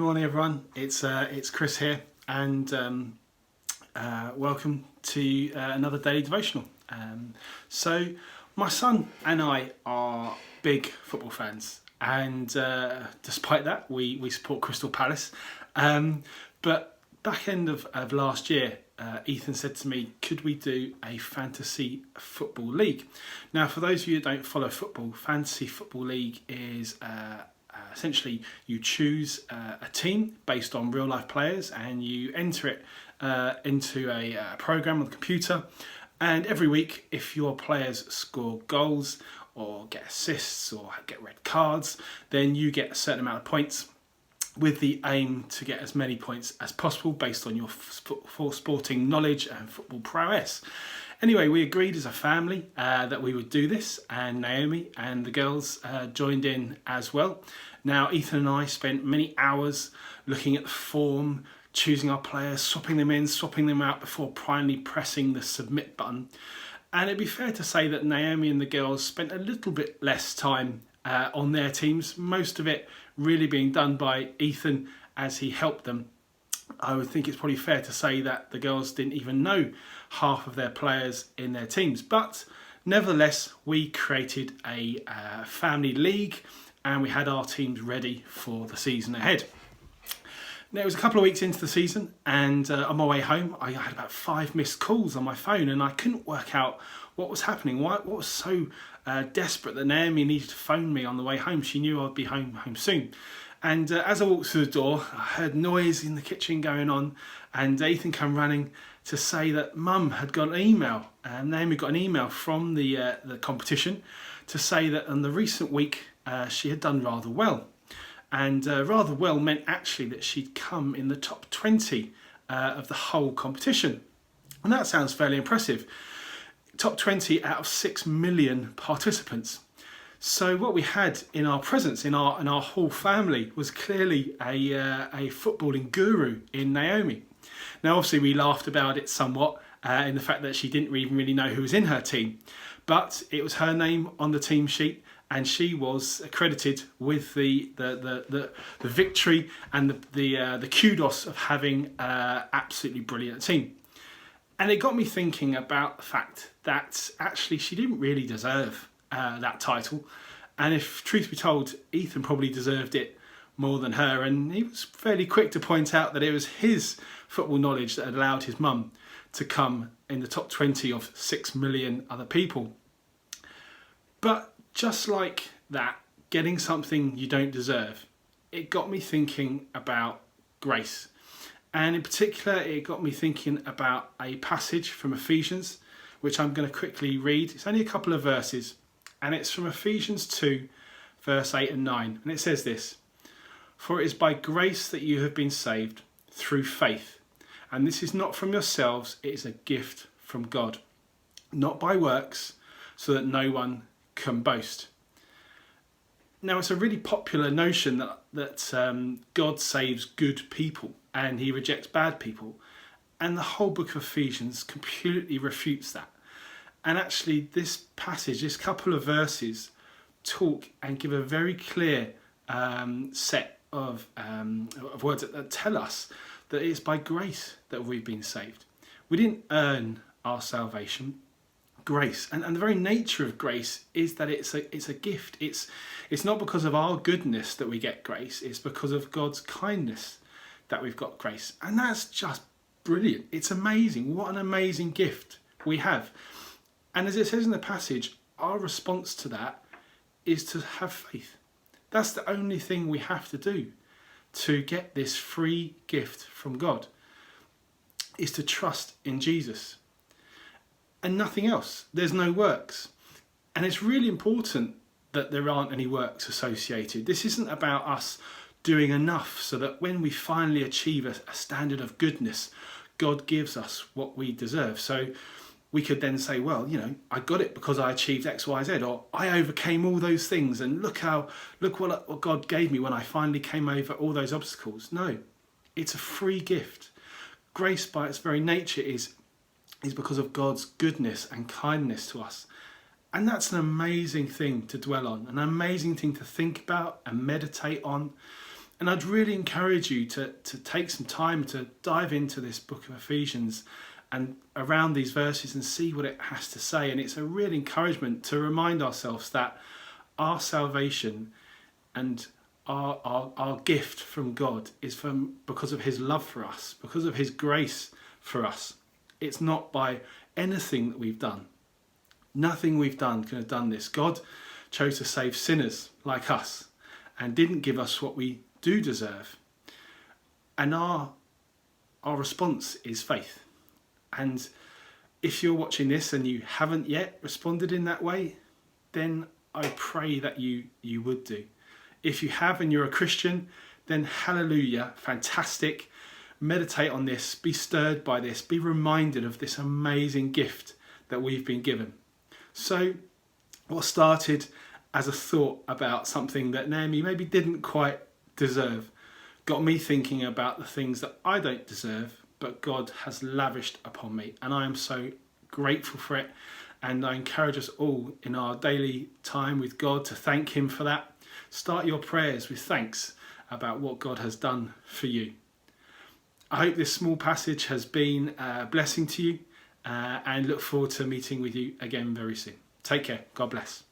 morning, everyone. It's Chris here, and welcome to another daily devotional. So, my son and I are big football fans, and despite that, we support Crystal Palace. But back end of last year, Ethan said to me, "Could we do a fantasy football league?" Now, for those of you who don't follow football, fantasy football league is essentially you choose a team based on real life players and you enter it into a program on the computer, and every week if your players score goals or get assists or get red cards, then you get a certain amount of points, with the aim to get as many points as possible based on your sporting knowledge and football prowess. Anyway, we agreed as a family that we would do this, and Naomi and the girls joined in as well. Now, Ethan and I spent many hours looking at the form, choosing our players, swapping them in, swapping them out before finally pressing the submit button. And it'd be fair to say that Naomi and the girls spent a little bit less time on their teams, most of it really being done by Ethan as he helped them. I would think it's probably fair to say that the girls didn't even know half of their players in their teams. But nevertheless, we created a family league and we had our teams ready for the season ahead. Now, it was a couple of weeks into the season, and on my way home, I had about 5 missed calls on my phone, and I couldn't work out what was happening. What was so desperate that Naomi needed to phone me on the way home? She knew I'd be home soon. And as I walked through the door, I heard noise in the kitchen going on, and Ethan came running to say that Mum had got an email. Naomi got an email from the competition to say that in the recent week she had done rather well. And rather well meant actually that she'd come in the top 20 of the whole competition. And that sounds fairly impressive. Top 20 out of 6 million participants. So what we had in our presence, in our whole family, was clearly a footballing guru in Naomi. Now, obviously, we laughed about it somewhat in the fact that she didn't even really know who was in her team. But it was her name on the team sheet, and she was accredited with the victory and the kudos of having an absolutely brilliant team. And it got me thinking about the fact that actually she didn't really deserve that title. And if truth be told, Ethan probably deserved it more than her. And he was fairly quick to point out that it was his football knowledge that had allowed his mum to come in the top 20 of 6 million other people. But just like that, getting something you don't deserve, it got me thinking about grace. And in particular, it got me thinking about a passage from Ephesians, which I'm going to quickly read. It's only a couple of verses, and it's from Ephesians 2, verse 8 and 9. And it says this: "For it is by grace that you have been saved, through faith. And this is not from yourselves, it is a gift from God, not by works, so that no one can boast." Now, it's a really popular notion that God saves good people and he rejects bad people. And the whole book of Ephesians completely refutes that. And actually, this passage, this couple of verses, talk and give a very clear set of words that tell us that it's by grace that we've been saved. We didn't earn our salvation. Grace, and the very nature of grace is that it's a gift. It's not because of our goodness that we get grace. It's because of God's kindness that we've got grace, and that's just brilliant. It's amazing. What an amazing gift we have. And as it says in the passage, our response to that is to have faith. That's the only thing we have to do to get this free gift from God, is to trust in Jesus. And nothing else. There's no works. And it's really important that there aren't any works associated. This isn't about us doing enough so that when we finally achieve a standard of goodness, God gives us what we deserve. So we could then say, well, I got it because I achieved X, Y, Z, or I overcame all those things, and look what God gave me when I finally came over all those obstacles. No, it's a free gift. Grace by its very nature is because of God's goodness and kindness to us. And that's an amazing thing to dwell on, an amazing thing to think about and meditate on. And I'd really encourage you to take some time to dive into this book of Ephesians and around these verses and see what it has to say. And it's a real encouragement to remind ourselves that our salvation and our gift from God is because of his love for us, because of his grace for us. It's not by anything that we've done. Nothing we've done could have done this. God chose to save sinners like us and didn't give us what we do deserve. And our response is faith. And if you're watching this and you haven't yet responded in that way, then I pray that you would do. If you have and you're a Christian, then hallelujah, fantastic. Meditate on this, be stirred by this, be reminded of this amazing gift that we've been given. So what started as a thought about something that Naomi maybe didn't quite deserve got me thinking about the things that I don't deserve, but God has lavished upon me. And I am so grateful for it. And I encourage us all in our daily time with God to thank him for that. Start your prayers with thanks about what God has done for you. I hope this small passage has been a blessing to you and look forward to meeting with you again very soon. Take care. God bless.